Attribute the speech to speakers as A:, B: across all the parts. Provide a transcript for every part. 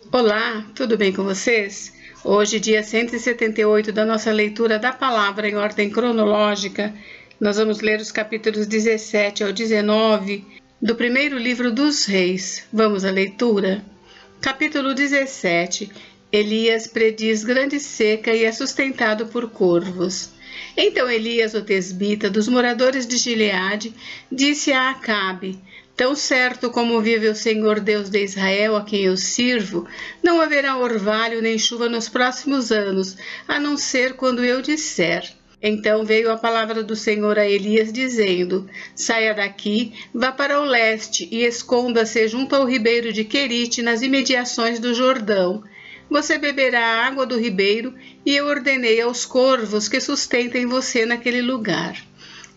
A: Olá, tudo bem com vocês? Hoje, dia 178 da nossa leitura da palavra em ordem cronológica, nós vamos ler os capítulos 17 ao 19 do primeiro livro dos Reis. Vamos à leitura? Capítulo 17. Elias prediz grande seca e é sustentado por corvos. Então Elias, o tesbita, dos moradores de Gileade, disse a Acabe: Tão certo como vive o Senhor Deus de Israel, a quem eu sirvo, não haverá orvalho nem chuva nos próximos anos, a não ser quando eu disser. Então veio a palavra do Senhor a Elias, dizendo: Saia daqui, vá para o leste e esconda-se junto ao ribeiro de Querite, nas imediações do Jordão. Você beberá a água do ribeiro, e eu ordenei aos corvos que sustentem você naquele lugar.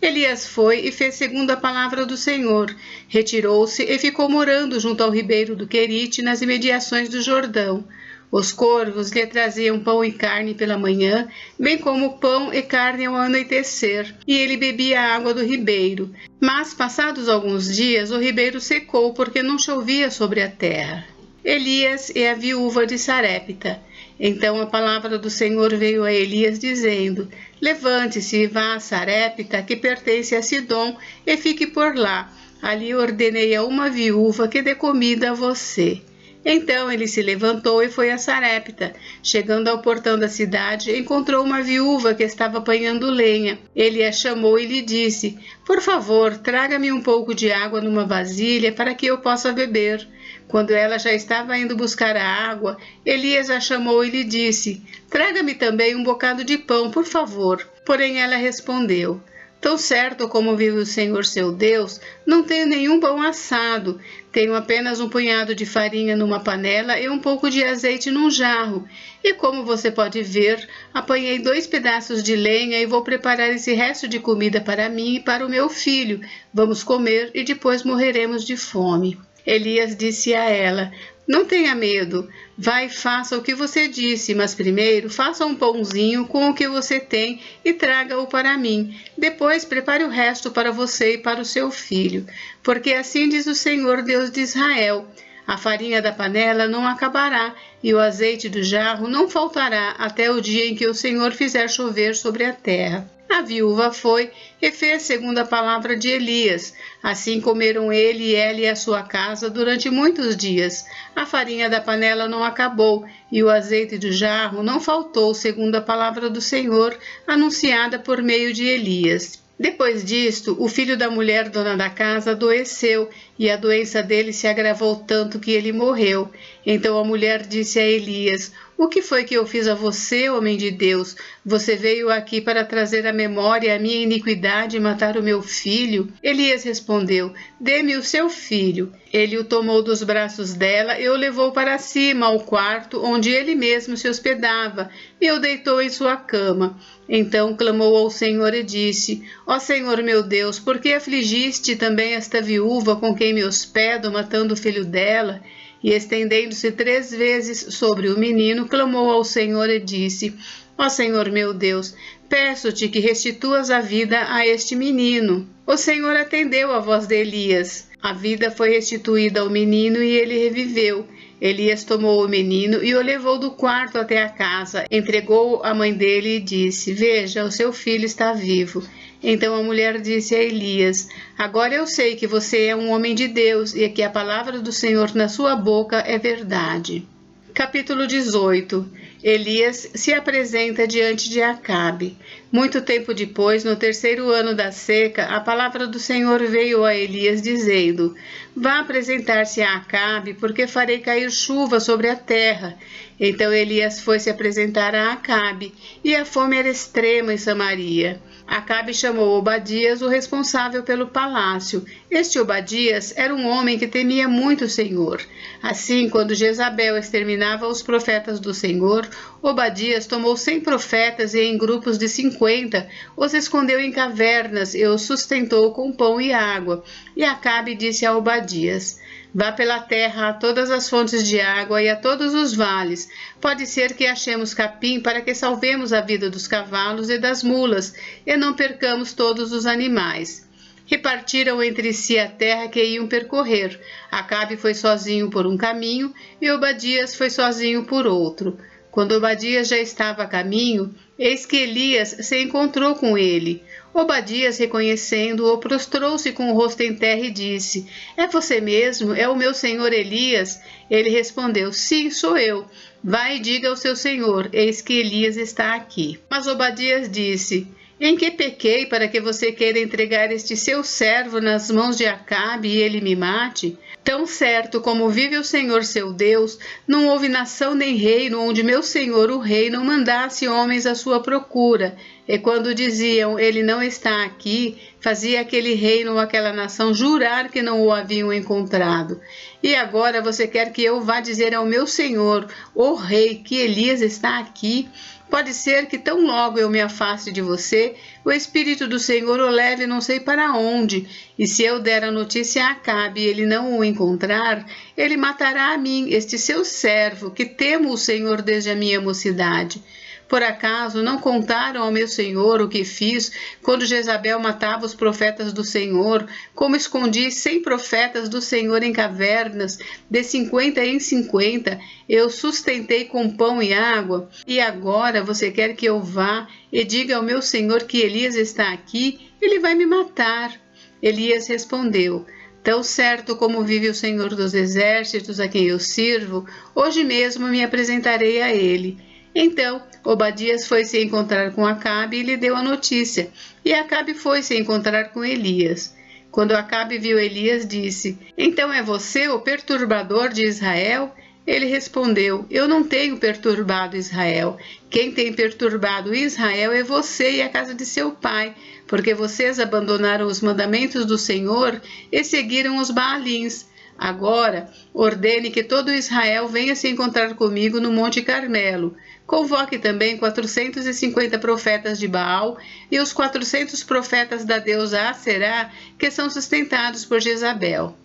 A: Elias foi e fez segundo a palavra do Senhor. Retirou-se e ficou morando junto ao ribeiro do Querite, nas imediações do Jordão. Os corvos lhe traziam pão e carne pela manhã, bem como pão e carne ao anoitecer, e ele bebia a água do ribeiro. Mas, passados alguns dias, o ribeiro secou, porque não chovia sobre a terra. Elias e a viúva de Sarepta. Então a palavra do Senhor veio a Elias, dizendo: Levante-se e vá a Sarepta, que pertence a Sidom, e fique por lá. Ali ordenei a uma viúva que dê comida a você. Então ele se levantou e foi a Sarepta. Chegando ao portão da cidade, encontrou uma viúva que estava apanhando lenha. Ele a chamou e lhe disse: Por favor, traga-me um pouco de água numa vasilha para que eu possa beber. Quando ela já estava indo buscar a água, Elias a chamou e lhe disse: Traga-me também um bocado de pão, por favor. Porém ela respondeu: Tão certo como vive o Senhor seu Deus, não tenho nenhum pão assado. Tenho apenas um punhado de farinha numa panela e um pouco de azeite num jarro. E como você pode ver, apanhei 2 pedaços de lenha e vou preparar esse resto de comida para mim e para o meu filho. Vamos comer e depois morreremos de fome. Elias disse a ela: Não tenha medo, vai e faça o que você disse, mas primeiro faça um pãozinho com o que você tem e traga-o para mim. Depois prepare o resto para você e para o seu filho, porque assim diz o Senhor Deus de Israel: a farinha da panela não acabará e o azeite do jarro não faltará até o dia em que o Senhor fizer chover sobre a terra. A viúva foi e fez segundo a palavra de Elias. Assim comeram ele e ela e a sua casa durante muitos dias. A farinha da panela não acabou e o azeite do jarro não faltou, segundo a palavra do Senhor, anunciada por meio de Elias. Depois disto, o filho da mulher dona da casa adoeceu, e a doença dele se agravou tanto que ele morreu. Então a mulher disse a Elias: O que foi que eu fiz a você, homem de Deus? Você veio aqui para trazer à memória a minha iniquidade e matar o meu filho? Elias respondeu: Dê-me o seu filho. Ele o tomou dos braços dela e o levou para cima, ao quarto onde ele mesmo se hospedava, e o deitou em sua cama. Então clamou ao Senhor e disse: Ó Senhor meu Deus, por que afligiste também esta viúva com quem me hospedo, matando o filho dela? E estendendo-se 3 vezes sobre o menino, clamou ao Senhor e disse: Ó Senhor meu Deus, peço-te que restituas a vida a este menino. O Senhor atendeu a voz de Elias. A vida foi restituída ao menino e ele reviveu. Elias tomou o menino e o levou do quarto até a casa, entregou-o à mãe dele e disse: Veja, o seu filho está vivo. Então a mulher disse a Elias: Agora eu sei que você é um homem de Deus e que a palavra do Senhor na sua boca é verdade. Capítulo 18. Elias se apresenta diante de Acabe. Muito tempo depois, no 3º ano da seca, a palavra do Senhor veio a Elias, dizendo: Vá apresentar-se a Acabe, porque farei cair chuva sobre a terra. Então Elias foi se apresentar a Acabe, e a fome era extrema em Samaria. Acabe chamou Obadias, o responsável pelo palácio. Este Obadias era um homem que temia muito o Senhor. Assim, quando Jezabel exterminava os profetas do Senhor, Obadias tomou 100 profetas e, em grupos de 50, os escondeu em cavernas e os sustentou com pão e água. E Acabe disse a Obadias: Vá pela terra a todas as fontes de água e a todos os vales. Pode ser que achemos capim para que salvemos a vida dos cavalos e das mulas, e não percamos todos os animais. repartiram entre si a terra que iam percorrer. Acabe foi sozinho por um caminho e Obadias foi sozinho por outro. Quando Obadias já estava a caminho, eis que Elias se encontrou com ele. Obadias, reconhecendo-o, prostrou-se com o rosto em terra e disse: É você mesmo? É o meu senhor Elias? Ele respondeu: Sim, sou eu. Vai e diga ao seu senhor, eis que Elias está aqui. Mas Obadias disse: Em que pequei para que você queira entregar este seu servo nas mãos de Acabe e ele me mate? Tão certo como vive o Senhor seu Deus, não houve nação nem reino onde meu senhor o rei não mandasse homens à sua procura. E quando diziam, ele não está aqui, fazia aquele reino ou aquela nação jurar que não o haviam encontrado. E agora você quer que eu vá dizer ao meu senhor, o rei, que Elias está aqui? Pode ser que tão logo eu me afaste de você, o Espírito do Senhor o leve não sei para onde, e se eu der a notícia a Acabe e ele não o encontrar, ele matará a mim, este seu servo, que temo o Senhor desde a minha mocidade. Por acaso não contaram ao meu senhor o que fiz quando Jezabel matava os profetas do Senhor, como escondi 100 profetas do Senhor em cavernas, de 50 em 50, eu sustentei com pão e água, e agora você quer que eu vá e diga ao meu senhor que Elias está aqui? Ele vai me matar. Elias respondeu: Tão certo como vive o Senhor dos exércitos a quem eu sirvo, hoje mesmo me apresentarei a ele. Então, Obadias foi se encontrar com Acabe e lhe deu a notícia, e Acabe foi se encontrar com Elias. Quando Acabe viu Elias, disse: Então é você o perturbador de Israel? Ele respondeu: Eu não tenho perturbado Israel. Quem tem perturbado Israel é você e a casa de seu pai, porque vocês abandonaram os mandamentos do Senhor e seguiram os Baalins. Agora, ordene que todo Israel venha se encontrar comigo no Monte Carmelo. Convoque também 450 profetas de Baal e os 400 profetas da deusa Aserá, que são sustentados por Jezabel.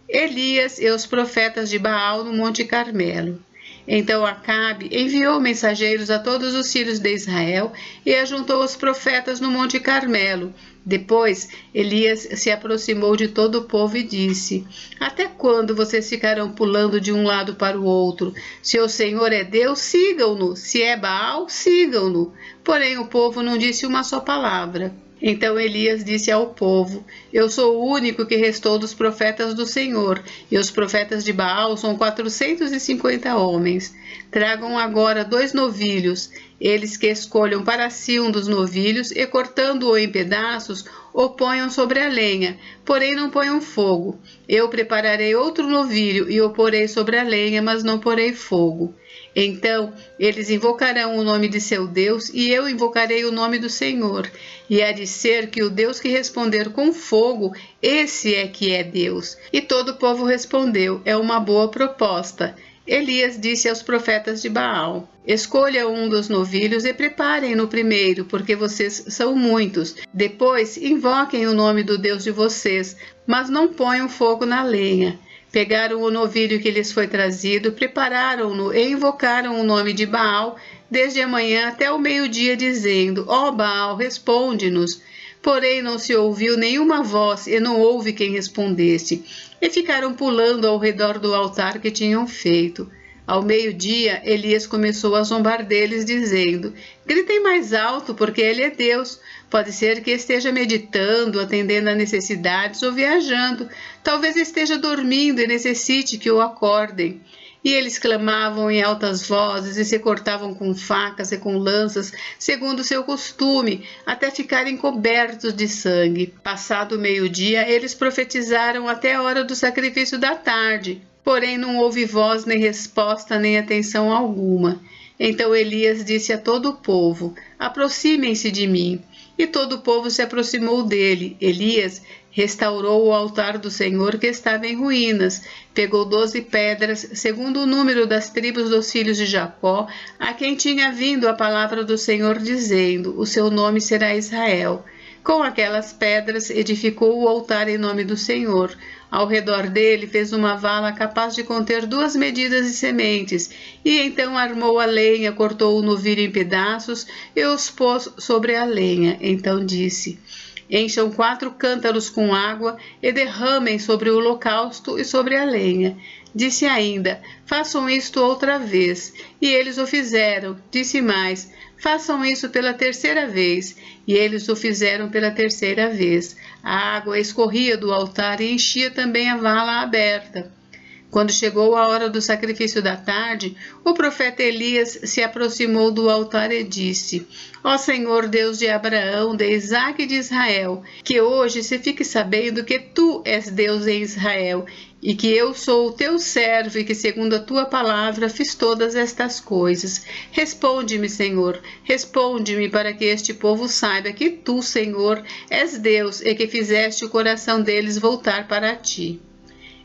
A: Elias e os profetas de Baal no Monte Carmelo. Então Acabe enviou mensageiros a todos os filhos de Israel e ajuntou os profetas no Monte Carmelo. Depois, Elias se aproximou de todo o povo e disse: Até quando vocês ficarão pulando de um lado para o outro? Se o Senhor é Deus, sigam-no. Se é Baal, sigam-no. Porém, o povo não disse uma só palavra. Então Elias disse ao povo: Eu sou o único que restou dos profetas do Senhor, e os profetas de Baal são 450 homens. Tragam agora 2 novilhos, eles que escolham para si um dos novilhos, e cortando-o em pedaços, o ponham sobre a lenha, porém não ponham fogo. Eu prepararei outro novilho, e o porei sobre a lenha, mas não porei fogo. Então eles invocarão o nome de seu Deus, e eu invocarei o nome do Senhor. E há de ser que o Deus que responder com fogo, esse é que é Deus. E todo o povo respondeu: É uma boa proposta. Elias disse aos profetas de Baal: Escolha um dos novilhos e preparem-no primeiro, porque vocês são muitos. Depois invoquem o nome do Deus de vocês, mas não ponham fogo na lenha. Pegaram o novilho que lhes foi trazido, prepararam-no e invocaram o nome de Baal desde a manhã até o meio-dia, dizendo: Ó Baal, responde-nos. Porém não se ouviu nenhuma voz e não houve quem respondesse. E ficaram pulando ao redor do altar que tinham feito. Ao meio-dia, Elias começou a zombar deles, dizendo: Gritem mais alto, porque ele é Deus. Pode ser que esteja meditando, atendendo a necessidades ou viajando. Talvez esteja dormindo e necessite que o acordem. E eles clamavam em altas vozes e se cortavam com facas e com lanças, segundo seu costume, até ficarem cobertos de sangue. Passado o meio-dia, eles profetizaram até a hora do sacrifício da tarde. Porém não houve voz, nem resposta, nem atenção alguma. Então Elias disse a todo o povo: Aproximem-se de mim. E todo o povo se aproximou dele. Elias restaurou o altar do Senhor que estava em ruínas. Pegou 12 pedras, segundo o número das tribos dos filhos de Jacó, a quem tinha vindo a palavra do Senhor, dizendo: O seu nome será Israel. Com aquelas pedras edificou o altar em nome do Senhor. Ao redor dele fez uma vala capaz de conter 2 medidas de sementes, e então armou a lenha, cortou o novilho em pedaços e os pôs sobre a lenha. Então disse: Encham 4 cântaros com água e derramem sobre o holocausto e sobre a lenha. Disse ainda: façam isto outra vez. E eles o fizeram. Disse mais: façam isso pela 3ª vez. E eles o fizeram pela 3ª vez. A água escorria do altar e enchia também a vala aberta. Quando chegou a hora do sacrifício da tarde, o profeta Elias se aproximou do altar e disse: Ó Senhor Deus de Abraão, de Isaque e de Israel, que hoje se fique sabendo que tu és Deus em Israel, e que eu sou o teu servo e que segundo a tua palavra fiz todas estas coisas. Responde-me, Senhor, responde-me para que este povo saiba que tu, Senhor, és Deus e que fizeste o coração deles voltar para ti.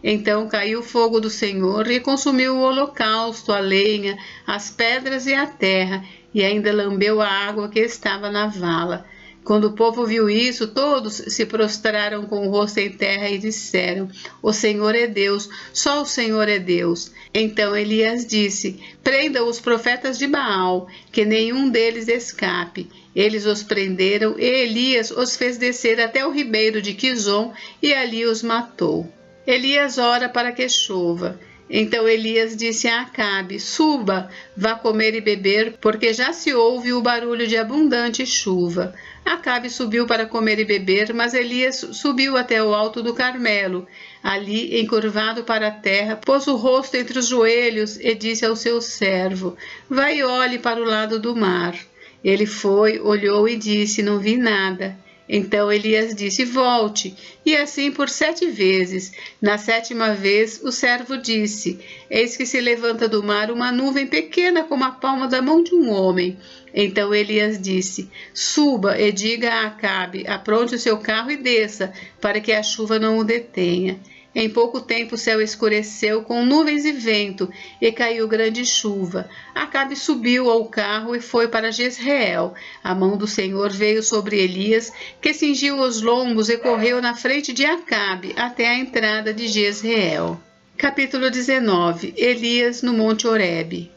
A: Então caiu o fogo do Senhor e consumiu o holocausto, a lenha, as pedras e a terra, e ainda lambeu a água que estava na vala. Quando o povo viu isso, todos se prostraram com o rosto em terra e disseram: O Senhor é Deus, só o Senhor é Deus. Então Elias disse: Prendam os profetas de Baal, que nenhum deles escape. Eles os prenderam e Elias os fez descer até o ribeiro de Quizom e ali os matou. Elias ora para que chova. Então Elias disse a Acabe: Suba, vá comer e beber, porque já se ouve o barulho de abundante chuva. Acabe subiu para comer e beber, mas Elias subiu até o alto do Carmelo. Ali, encurvado para a terra, pôs o rosto entre os joelhos e disse ao seu servo: Vai e olhe para o lado do mar. Ele foi, olhou e disse: Não vi nada. Então Elias disse: Volte. E assim por 7 vezes. Na 7ª vez, o servo disse: Eis que se levanta do mar uma nuvem pequena como a palma da mão de um homem. Então Elias disse: Suba e diga a Acabe: Apronte o seu carro e desça, para que a chuva não o detenha. Em pouco tempo o céu escureceu com nuvens e vento, e caiu grande chuva. Acabe subiu ao carro e foi para Jezreel. A mão do Senhor veio sobre Elias, que cingiu os lombos e correu na frente de Acabe até a entrada de Jezreel. Capítulo 19. Elias no Monte Horebe.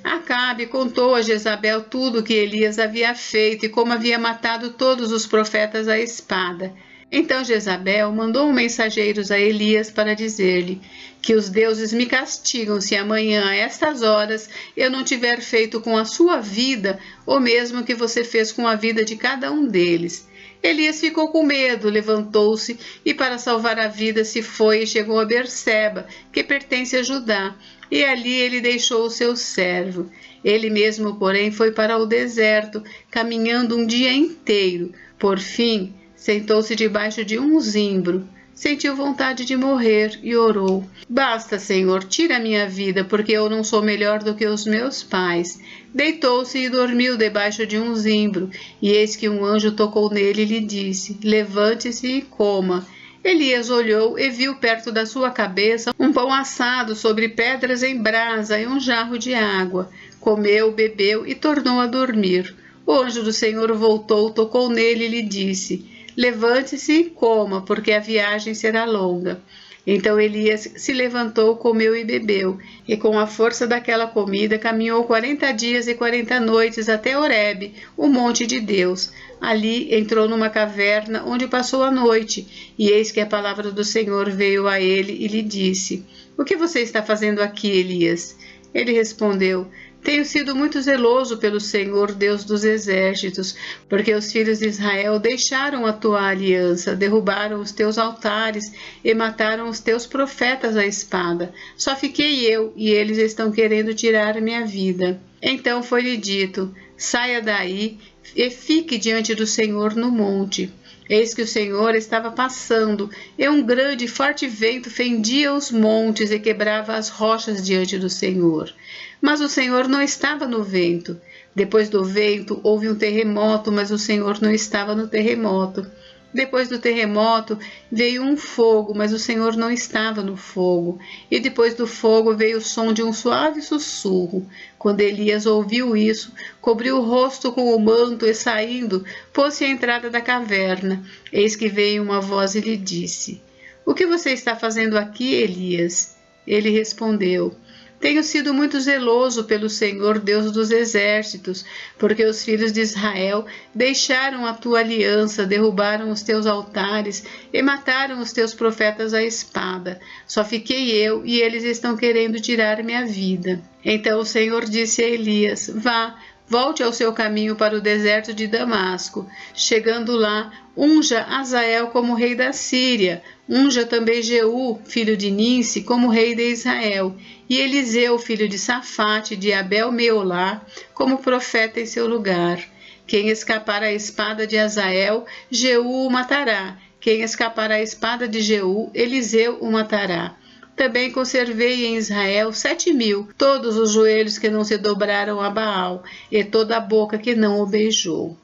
A: Acabe contou a Jezabel tudo o que Elias havia feito e como havia matado todos os profetas à espada. Então Jezabel mandou mensageiros a Elias para dizer-lhe: Que os deuses me castigam se amanhã, a estas horas, eu não tiver feito com a sua vida o mesmo que você fez com a vida de cada um deles. Elias ficou com medo, levantou-se e para salvar a vida se foi e chegou a Berseba, que pertence a Judá, e ali ele deixou o seu servo. Ele mesmo, porém, foi para o deserto, caminhando um dia inteiro. Por fim, sentou-se debaixo de um zimbro, sentiu vontade de morrer e orou: Basta, Senhor, tira a minha vida, porque eu não sou melhor do que os meus pais. Deitou-se e dormiu debaixo de um zimbro, e eis que um anjo tocou nele e lhe disse: Levante-se e coma. Elias olhou e viu perto da sua cabeça um pão assado sobre pedras em brasa e um jarro de água. Comeu, bebeu e tornou a dormir. O anjo do Senhor voltou, tocou nele e lhe disse: Levante-se e coma, porque a viagem será longa. Então Elias se levantou, comeu e bebeu, e com a força daquela comida caminhou 40 dias e 40 noites até Horebe, o monte de Deus. Ali entrou numa caverna, onde passou a noite, e eis que a palavra do Senhor veio a ele e lhe disse: O que você está fazendo aqui, Elias? Ele respondeu: Tenho sido muito zeloso pelo Senhor, Deus dos exércitos, porque os filhos de Israel deixaram a tua aliança, derrubaram os teus altares e mataram os teus profetas à espada. Só fiquei eu, e eles estão querendo tirar minha vida. Então foi-lhe dito: Saia daí e fique diante do Senhor no monte. Eis que o Senhor estava passando, e um grande e forte vento fendia os montes e quebrava as rochas diante do Senhor. Mas o Senhor não estava no vento. Depois do vento houve um terremoto, mas o Senhor não estava no terremoto. Depois do terremoto veio um fogo, mas o Senhor não estava no fogo. E depois do fogo veio o som de um suave sussurro. Quando Elias ouviu isso, cobriu o rosto com o manto e, saindo, pôs-se à entrada da caverna. Eis que veio uma voz e lhe disse: O que você está fazendo aqui, Elias? Ele respondeu: Tenho sido muito zeloso pelo Senhor, Deus dos exércitos, porque os filhos de Israel deixaram a tua aliança, derrubaram os teus altares e mataram os teus profetas à espada. Só fiquei eu e eles estão querendo tirar minha vida. Então o Senhor disse a Elias: Vá, volte ao seu caminho para o deserto de Damasco. Chegando lá, unja Azael como rei da Síria. Unja também Jeú, filho de Ninsi, como rei de Israel, e Eliseu, filho de Safate, de Abel-Meolá, como profeta em seu lugar. Quem escapar à espada de Azael, Jeú o matará. Quem escapar à espada de Jeú, Eliseu o matará. Também conservei em Israel 7.000, todos os joelhos que não se dobraram a Baal, e toda a boca que não o beijou.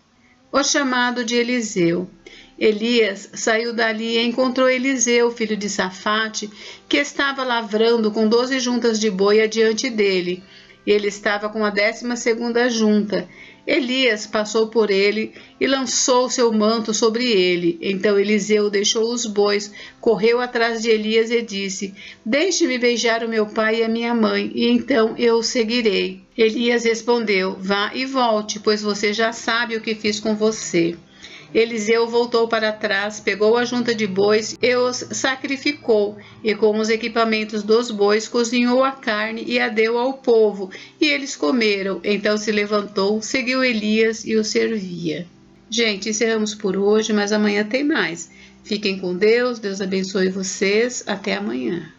A: O chamado de Eliseu. Elias saiu dali e encontrou Eliseu, filho de Safate, que estava lavrando com 12 juntas de boi adiante dele. Ele estava com a 12ª junta. Elias passou por ele e lançou seu manto sobre ele. Então Eliseu deixou os bois, correu atrás de Elias e disse: Deixe-me beijar o meu pai e a minha mãe, e então eu o seguirei. Elias respondeu: Vá e volte, pois você já sabe o que fiz com você. Eliseu voltou para trás, pegou a junta de bois e os sacrificou, e com os equipamentos dos bois cozinhou a carne e a deu ao povo, e eles comeram. Então se levantou, seguiu Elias e o servia. Gente, encerramos por hoje, mas amanhã tem mais. Fiquem com Deus, Deus abençoe vocês. Até amanhã.